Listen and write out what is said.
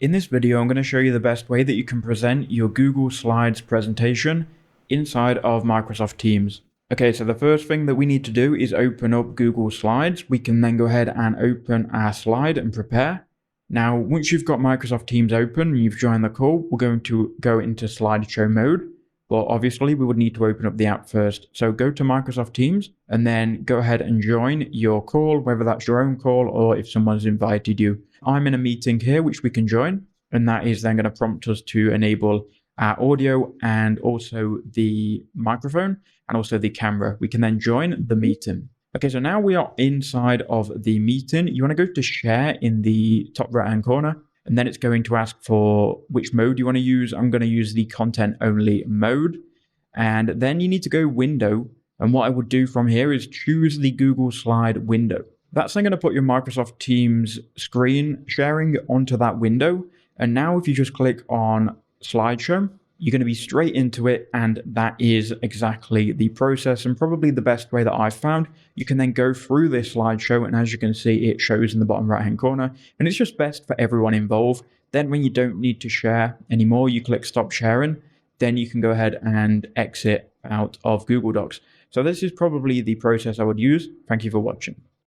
In this video, I'm going to show you the best way that you can present your Google Slides presentation inside of Microsoft Teams. Okay, so the first thing that we need to do is open up Google Slides. We can then go ahead and open our slide and prepare. Now, once you've got Microsoft Teams open and you've joined the call, we're going to go into slideshow mode. Well, obviously, we would need to open up the app first. So go to Microsoft Teams and then go ahead and join your call, whether that's your own call or if someone's invited you. I'm in a meeting here, which we can join, and that is then going to prompt us to enable our audio and also the microphone and also the camera. We can then join the meeting. Okay, so now we are inside of the meeting. You want to go to share in the top right-hand corner. And then it's going to ask for which mode you want to use. I'm going to use the content only mode. And then you need to go window. And what I would do from here is choose the Google Slide window. That's then going to put your Microsoft Teams screen sharing onto that window. And now if you just click on slideshow, you're going to be straight into it, and that is exactly the process and probably the best way that I've found. You can then go through this slideshow, and as you can see, it shows in the bottom right hand corner, and it's just best for everyone involved. Then when you don't need to share anymore, you click stop sharing, then you can go ahead and exit out of Google Docs. So this is probably the process I would use. Thank you for watching.